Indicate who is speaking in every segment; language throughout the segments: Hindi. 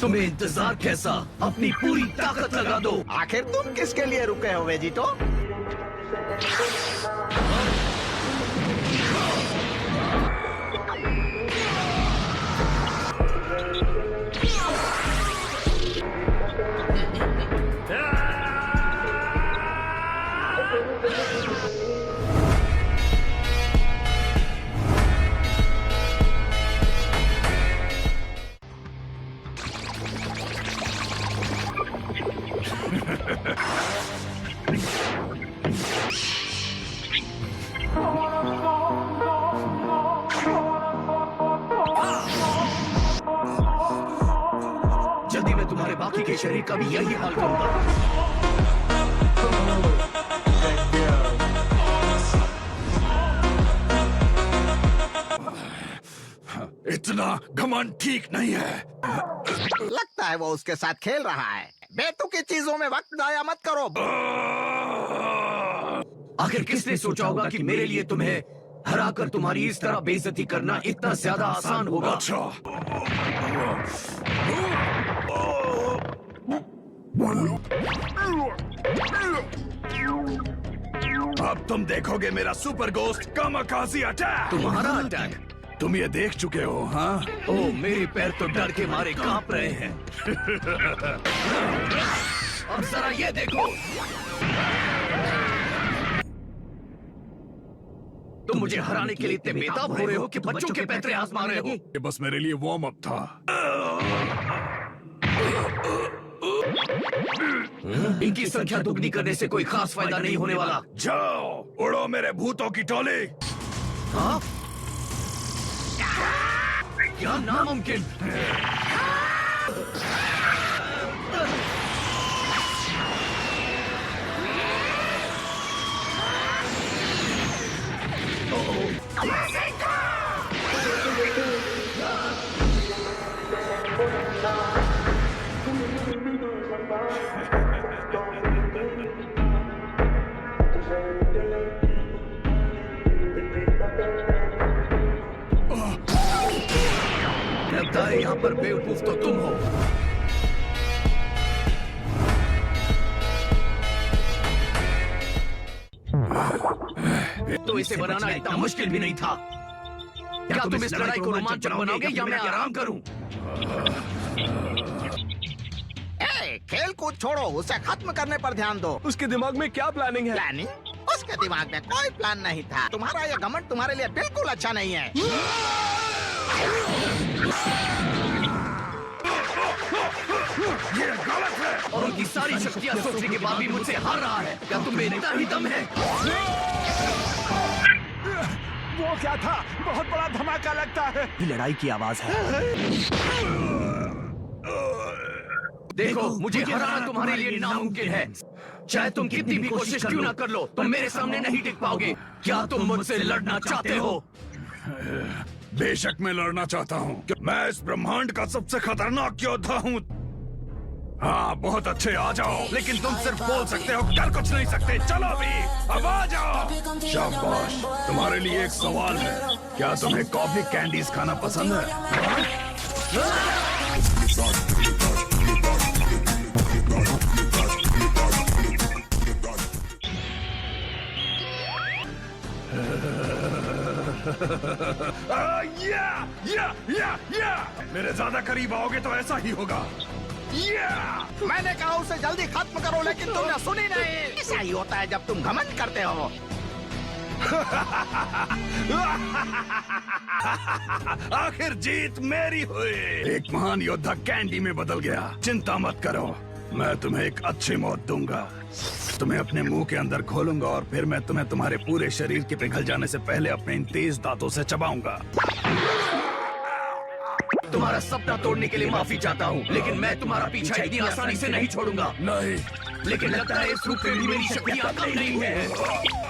Speaker 1: तुम्हें इंतजार कैसा, अपनी पूरी ताकत लगा दो।
Speaker 2: आखिर तुम किसके लिए रुके हो वेजिटो?
Speaker 1: जल्दी मैं तुम्हारे बाकी के शरीर का भी यही हाल करूंगा।
Speaker 3: इतना घमंड ठीक नहीं है।
Speaker 2: लगता है वो उसके साथ खेल रहा है। बेतुकी चीजों में वक्त जाया मत करो।
Speaker 1: आखिर किसने सोचा होगा कि मेरे लिए तुम्हें हराकर तुम्हारी इस तरह बेइज्जती करना इतना ज्यादा आसान होगा।
Speaker 3: अच्छा, अब तुम देखोगे मेरा सुपर गोस्ट कामाकाजी अटैक।
Speaker 1: तुम्हारा अटैक?
Speaker 3: तुम ये देख चुके हो, हाँ?
Speaker 1: ओह, मेरे पैर तो डर के मारे कांप रहे हैं। अब जरा ये देखो, तुम मुझे हराने के लिए इतने बेताब हो रहे हो कि बच्चों के पैतरे आजमा रहे हो।
Speaker 3: ये बस मेरे लिए वार्म अप था।
Speaker 1: इनकी संख्या दुगनी करने से कोई खास फायदा नहीं होने वाला।
Speaker 3: जाओ, उड़ो मेरे भूतों की टोली।
Speaker 1: हाँ? क्या नामुमकिन? लगता है यहाँ पर बेवकूफ तो तुम हो। तो इसे बनाना इतना मुश्किल भी नहीं था। क्या तुम इस लड़ाई को रोमांचक बनाओगे या मैं आराम करूं?
Speaker 2: खेल कूद छोड़ो, उसे खत्म करने पर ध्यान दो।
Speaker 4: उसके दिमाग में क्या प्लानिंग है?
Speaker 2: प्लानिंग? उसके दिमाग में कोई प्लान नहीं था। तुम्हारा यह घमंड तुम्हारे लिए बिल्कुल अच्छा नहीं है।
Speaker 3: ये गलत है।
Speaker 1: और उनकी सारी शक्तियां सोचने के बाद भी मुझसे हार रहा है। क्या तुम में इतना ही दम है?
Speaker 4: वो क्या था? बहुत बड़ा धमाका लगता है। लड़ाई की आवाज है।
Speaker 1: देखो, मुझे हराना तुम्हारे लिए नामुमकिन है। चाहे तुम कितनी भी कोशिश क्यों ना कर लो, तुम मेरे सामने नहीं टिक पाओगे। क्या तुम मुझसे लड़ना चाहते हो?
Speaker 3: बेशक मैं लड़ना चाहता हूँ। मैं इस ब्रह्मांड का सबसे खतरनाक योद्धा हूँ। हाँ, बहुत अच्छे, आ जाओ। लेकिन तुम सिर्फ बोल सकते हो, कर कुछ नहीं सकते। चलो भी, अब आ जाओ। शाबाश। तुम्हारे लिए एक सवाल है, क्या तुम्हें कॉफी कैंडीज खाना पसंद है? या मेरे ज्यादा करीब आओगे तो ऐसा ही होगा।
Speaker 2: मैंने कहा उसे जल्दी खत्म करो, लेकिन तुमने सुनी नहीं। ऐसा ही होता है जब तुम घमंड करते हो।
Speaker 3: आखिर जीत मेरी हुई। एक महान योद्धा कैंडी में बदल गया। चिंता मत करो, मैं तुम्हें एक अच्छी मौत दूंगा। तुम्हें अपने मुंह के अंदर खोलूंगा और फिर मैं तुम्हें तुम्हारे पूरे शरीर के पिघल जाने से पहले अपने इन तेज दांतों से चबाऊंगा।
Speaker 1: तुम्हारा सपना तोड़ने के लिए माफी चाहता हूँ, लेकिन मैं तुम्हारा पीछा इतनी आसानी से नहीं छोड़ूंगा।
Speaker 3: नहीं,
Speaker 1: लेकिन लगता है इस रूप में भी मेरी शक्तियाँ कम नहीं हुई है,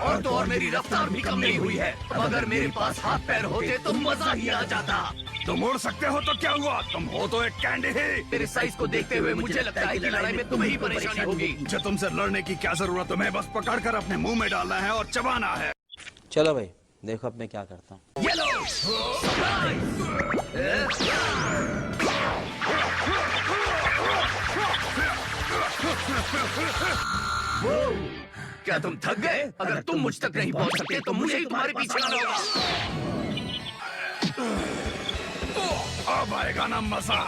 Speaker 1: और तो और मेरी रफ्तार भी कम नहीं हुई है। अब अगर मेरे पास हाथ पैर होते तो मजा ही आ जाता।
Speaker 3: तुम उड़ सकते हो तो क्या हुआ, तुम हो तो एक कैंडी ही।
Speaker 1: तेरे साइज को देखते हुए मुझे लगता है कि लड़ाई में तुम्हें ही परेशानी होगी।
Speaker 3: मुझे तुमसे लड़ने की क्या जरूरत, तुम्हें बस पकड़कर अपने मुंह में डालना है और चबाना है।
Speaker 5: चलो भाई, देखो अब मैं क्या करता हूँ।
Speaker 1: ये लो, सरप्राइज! क्या तुम थक गए? अगर तुम मुझ तक नहीं पहुंच सकते तो मुझे ही तुम्हारे पीछे आना होगा।
Speaker 3: अब आएगा ना मजा।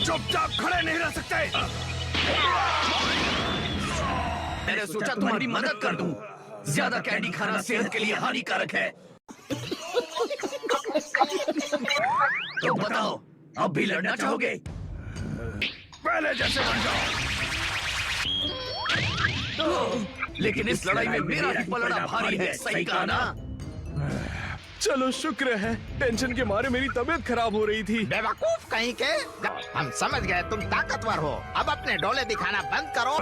Speaker 3: चुपचाप खड़े नहीं रह सकते।
Speaker 1: मैंने सोचा तुम्हारी मदद कर दूं। ज्यादा कैंडी खाना सेहत के लिए हानिकारक है। तो बताओ, अब भी लड़ना चाहोगे?
Speaker 3: पहले जैसे बन जाओ।
Speaker 1: लेकिन इस लड़ाई में मेरा ही पलड़ा भारी है, सही कहा ना?
Speaker 4: चलो शुक्र है, टेंशन के मारे मेरी तबीयत खराब हो रही थी।
Speaker 2: बेवकूफ कहीं के। हम समझ गए तुम ताकतवर हो। अब अपने डोले दिखाना बंद करो।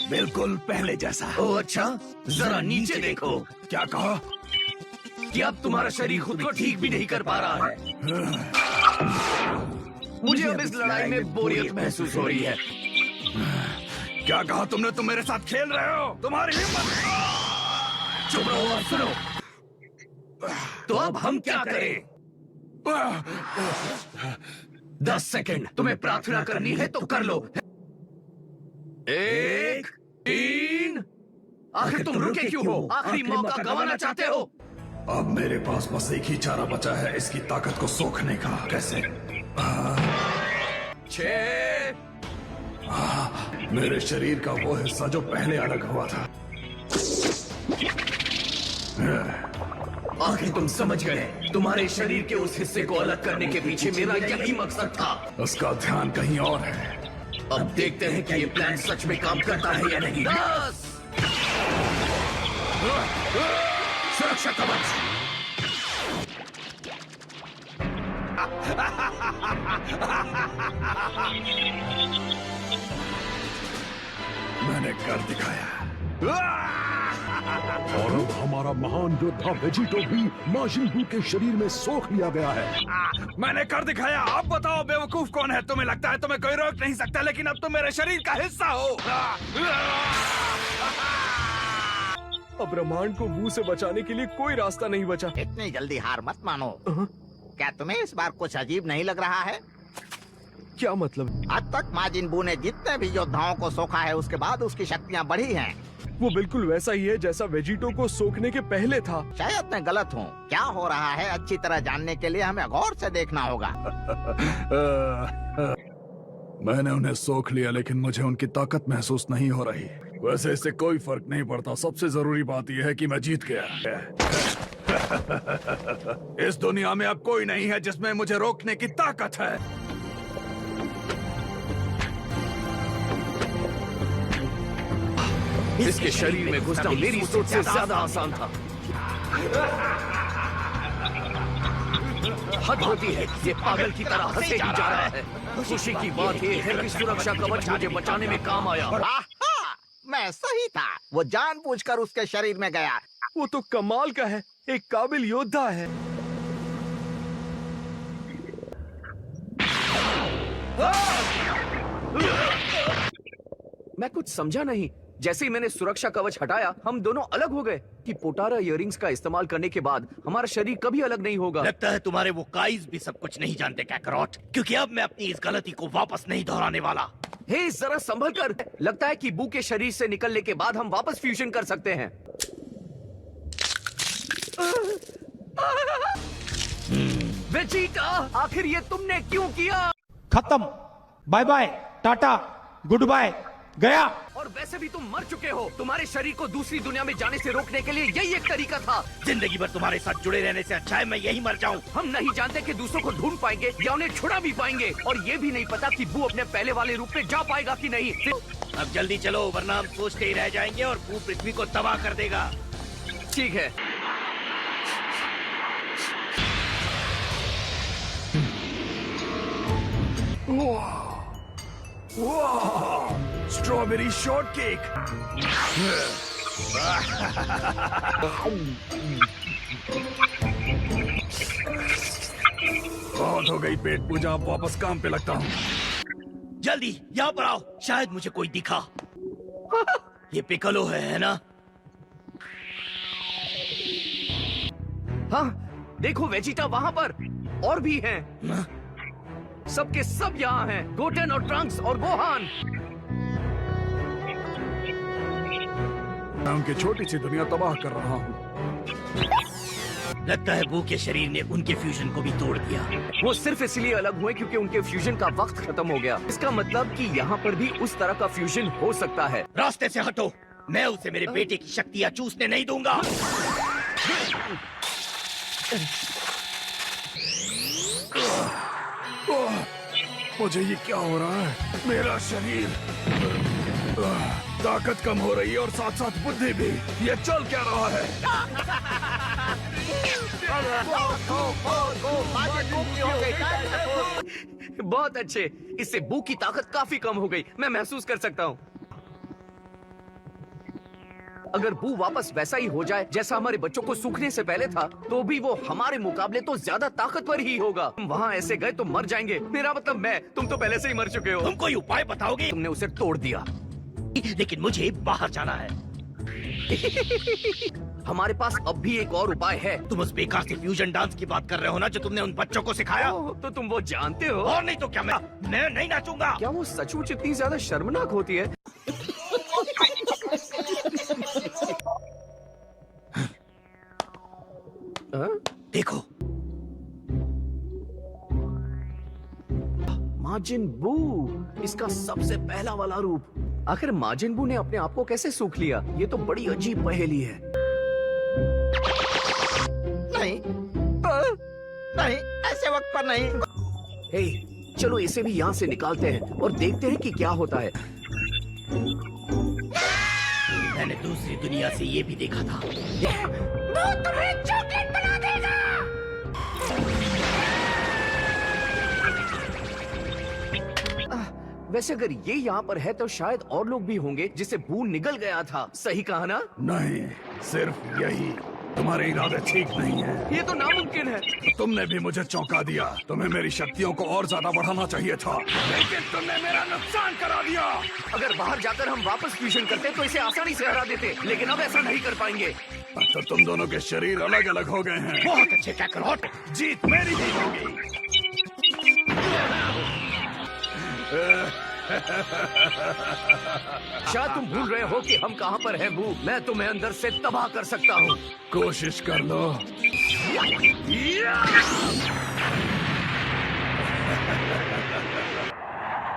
Speaker 3: बिल्कुल पहले जैसा।
Speaker 1: ओह अच्छा, जरा नीचे देखो।
Speaker 3: क्या कहा?
Speaker 1: कि अब तुम्हारा शरीर खुद को ठीक भी नहीं कर पा रहा है। मुझे अब इस लड़ाई में बोरियत महसूस हो रही है।
Speaker 3: क्या कहा तुमने? तुम मेरे साथ खेल रहे हो? तुम्हारी हिम्मत।
Speaker 1: चुप रहो और सुनो। तो अब हम क्या करें? 10 सेकंड। तुम्हें प्रार्थना करनी है तो कर लो। 1, 3। आखिर तुम रुके क्यों हो? आखिरी मौका गंवाना चाहते हो?
Speaker 3: अब मेरे पास बस एक ही चारा बचा है इसकी ताकत को सोखने का। कैसे?
Speaker 1: 6।
Speaker 3: मेरे शरीर का वो हिस्सा जो पहले अलग हुआ था।
Speaker 1: आखिर तुम समझ गए। तुम्हारे शरीर के उस हिस्से को अलग करने के पीछे मेरा यही मकसद था।
Speaker 3: उसका ध्यान कहीं और है।
Speaker 1: अब देखते हैं कि ये प्लान सच में काम करता है या नहीं। 10। सुरक्षा कवच।
Speaker 3: मैंने कर दिखाया।
Speaker 6: और अब हमारा महान योद्धा वेजिटो भी माजिन बू के शरीर में सोख लिया गया है।
Speaker 3: मैंने कर दिखाया। अब बताओ बेवकूफ कौन है? तुम्हें लगता है तुम्हें कोई रोक नहीं सकता, लेकिन अब तुम मेरे शरीर का हिस्सा हो।
Speaker 4: अब ब्रह्मांड को बू से बचाने के लिए कोई रास्ता नहीं बचा।
Speaker 2: इतनी जल्दी हार मत मानो। क्या तुम्हें इस बार कुछ अजीब नहीं लग रहा है?
Speaker 4: क्या मतलब?
Speaker 2: आज तक माजिन बू ने जितने भी योद्धाओं को सोखा है उसके बाद उसकी शक्तियाँ बढ़ी हैं।
Speaker 4: वो बिल्कुल वैसा ही है जैसा वेजिटो को सोखने के पहले था।
Speaker 2: शायद मैं गलत हूँ। क्या हो रहा है अच्छी तरह जानने के लिए हमें गौर से देखना होगा।
Speaker 3: मैंने उन्हें सोख लिया, लेकिन मुझे उनकी ताकत महसूस नहीं हो रही। वैसे इससे कोई फर्क नहीं पड़ता। सबसे जरूरी बात यह है कि मैं जीत गया। इस दुनिया में अब कोई नहीं है जिसमें मुझे रोकने की ताकत है।
Speaker 1: इसके शरीर में घुसना मेरी सोच से ज्यादा आसान था। हद होती है, ये पागल की तरह हंसे ही जा रहा है। खुशी की बात यह है कि सुरक्षा कवच मुझे बचाने में काम आया।
Speaker 2: आहा! मैं सही था। वो जानबूझकर उसके शरीर में गया।
Speaker 4: वो तो कमाल का है, एक काबिल योद्धा है। मैं कुछ समझा नहीं। जैसे ही मैंने सुरक्षा कवच हटाया, हम दोनों अलग हो गए। कि पोटारा इयररिंग्स का इस्तेमाल करने के बाद हमारा शरीर कभी अलग नहीं होगा।
Speaker 1: लगता है तुम्हारे वो काइज भी सब कुछ नहीं जानते कैकरॉट, क्योंकि अब मैं अपनी इस गलती को वापस नहीं दोहराने वाला।
Speaker 4: हे जरा संभल कर। लगता है कि बू के शरीर से निकलने के बाद हम वापस फ्यूजन कर सकते हैं। वेजिटा, आखिर ये तुमने क्यों किया?
Speaker 7: खत्म। बाय बाय, टाटा, गुड बाय,
Speaker 6: गया।
Speaker 4: और वैसे भी तुम मर चुके हो। तुम्हारे शरीर को दूसरी दुनिया में जाने से रोकने के लिए यही एक तरीका था।
Speaker 2: जिंदगी भर तुम्हारे साथ जुड़े रहने से अच्छा है मैं यही मर जाऊं।
Speaker 4: हम नहीं जानते कि दूसरों को ढूंढ पाएंगे या उन्हें छुड़ा भी पाएंगे, और ये भी नहीं पता कि बू अपने पहले वाले रूप में जा पाएगा कि नहीं।
Speaker 2: अब जल्दी चलो वरना हम सोचते ही रह जाएंगे और बू पृथ्वी को तबाह कर देगा।
Speaker 4: ठीक है।
Speaker 3: Strawberry short cake. बहुत हो गई पेट पूजा, अब वापस काम पे लगता हूँ।
Speaker 2: जल्दी यहाँ पर आओ, शायद मुझे कोई दिखा। ये पिकलो है ना?
Speaker 4: हाँ देखो वेजिटा वहाँ पर और भी हैं। सबके सब यहाँ हैं। गोटेन और ट्रंक्स और गोहान।
Speaker 3: मैं उनकी छोटी सी दुनिया तबाह कर रहा हूँ।
Speaker 2: लगता है बू के शरीर ने उनके फ्यूजन को भी तोड़ दिया।
Speaker 4: वो सिर्फ इसलिए अलग हुए क्योंकि उनके फ्यूजन का वक्त खत्म हो गया। इसका मतलब कि यहाँ पर भी उस तरह का फ्यूजन हो सकता है।
Speaker 2: रास्ते से हटो, मैं उसे मेरे बेटे की शक्तियाँ चूसने नहीं दूंगा।
Speaker 3: मुझे ये क्या हो रहा है? मेरा शरीर ताकत कम हो रही है और साथ साथ बुद्धि भी। ये चल क्या रहा है?
Speaker 4: बहुत अच्छे। इससे बू की ताकत काफी कम हो गई, मैं महसूस कर सकता हूँ। अगर बू वापस वैसा ही हो जाए जैसा हमारे बच्चों को सूखने से पहले था, तो भी वो हमारे मुकाबले तो ज्यादा ताकतवर ही होगा। हम वहाँ ऐसे गए तो मर जाएंगे। मेरा मतलब तुम तो पहले से ही मर चुके हो।
Speaker 2: तुम कोई उपाय बताओगे?
Speaker 4: तुमने उसे तोड़ दिया।
Speaker 2: लेकिन मुझे बाहर जाना है।
Speaker 4: हमारे पास अब भी एक और उपाय है।
Speaker 2: तुम उस बेकार से फ्यूजन डांस की बात कर रहे हो ना, जो तुमने उन बच्चों को सिखाया?
Speaker 4: तो तुम वो जानते हो?
Speaker 2: और नहीं तो क्या, मैं नहीं नाचूंगा।
Speaker 4: क्या वो सचमुच इतनी ज्यादा शर्मनाक होती है?
Speaker 2: देखो,
Speaker 4: माजिन बू, इसका सबसे पहला वाला रूप। आखिर माजिन बू ने अपने आप को कैसे सूख लिया? ये तो बड़ी अजीब पहेली है।
Speaker 2: नहीं नहीं, ऐसे वक्त पर नहीं।
Speaker 4: हे, चलो इसे भी यहाँ से निकालते हैं और देखते हैं कि क्या होता है।
Speaker 2: मैंने दूसरी दुनिया से ये भी देखा था।
Speaker 1: वो तुम्हें चॉकलेट बना देगा।
Speaker 4: वैसे अगर ये यहाँ पर है तो शायद और लोग भी होंगे जिसे बू निगल गया था। सही कहा ना?
Speaker 3: नहीं, सिर्फ यही। तुम्हारे इरादे ठीक नहीं है।
Speaker 4: ये तो नामुमकिन है।
Speaker 3: तुमने भी मुझे चौंका दिया। तुम्हें मेरी शक्तियों को और ज्यादा बढ़ाना चाहिए था, लेकिन तुमने मेरा नुकसान करा दिया।
Speaker 4: अगर बाहर जाकर हम वापस फ्यूजन करते तो इसे आसानी से हरा देते, लेकिन अब ऐसा नहीं कर पाएंगे।
Speaker 3: तो तुम दोनों के शरीर अलग अलग हो गए हैं।
Speaker 2: बहुत अच्छे कैकरॉट,
Speaker 3: जीत मेरी ही होगी।
Speaker 4: शायद तुम भूल रहे हो कि हम कहाँ पर हैं बू। मैं तुम्हें अंदर से तबाह कर सकता हूँ।
Speaker 3: कोशिश कर लो।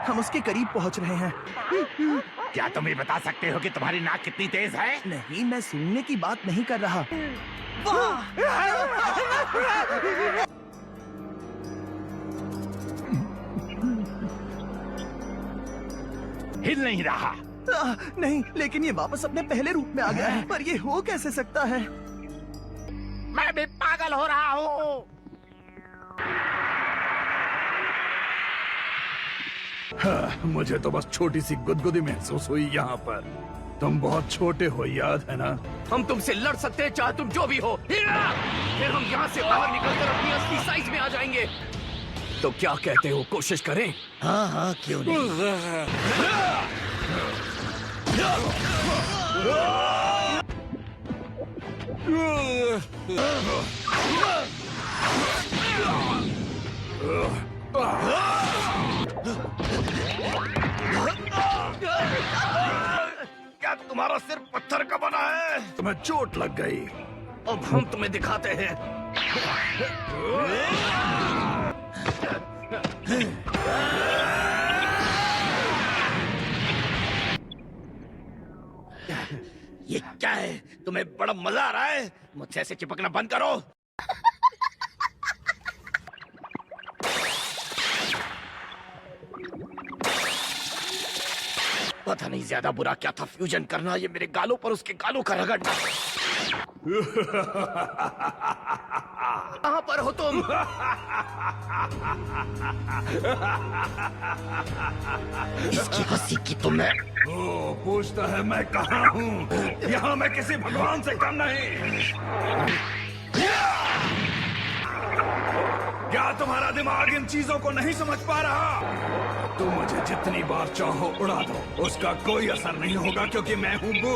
Speaker 7: हम उसके करीब पहुंच रहे हैं।
Speaker 2: क्या तुम ये बता सकते हो कि तुम्हारी नाक कितनी तेज है?
Speaker 7: नहीं, मैं सूंघने की बात नहीं कर रहा।
Speaker 2: हिल नहीं रहा।
Speaker 7: नहीं, लेकिन ये वापस अपने पहले रूप में आ गया है। पर ये हो कैसे सकता है?
Speaker 2: मैं भी पागल हो रहा हूँ।
Speaker 3: मुझे तो बस छोटी सी गुदगुदी महसूस हुई यहाँ पर। तुम बहुत छोटे हो, याद है ना?
Speaker 4: हम तुमसे लड़ सकते हैं चाहे तुम जो भी हो। फिर हम यहाँ से बाहर निकलकर अपनी असली साइज में आ जाएंगे। तो क्या कहते हो, कोशिश करें?
Speaker 2: हाँ हाँ, क्यों नहीं। क्या तुम्हारा सिर पत्थर का बना है?
Speaker 3: तुम्हें चोट लग गई।
Speaker 4: अब हम तुम्हें दिखाते हैं।
Speaker 2: क्या है, तुम्हें बड़ा मजा आ रहा है? मुझसे ऐसे चिपकना बंद करो। पता नहीं ज्यादा बुरा क्या था, फ्यूजन करना, ये मेरे गालों पर उसके गालों का रगड़ना।
Speaker 4: कहाँ पर हो तुम?
Speaker 2: इसकी हंसी की तो मैं
Speaker 3: ओ, पूछता है मैं कहाँ हूँ? यहाँ मैं किसी भगवान से कम नहीं। क्या तुम्हारा दिमाग इन चीजों को नहीं समझ पा रहा? तुम मुझे जितनी बार चाहो उड़ा दो, उसका कोई असर नहीं होगा क्योंकि मैं हूँ बू।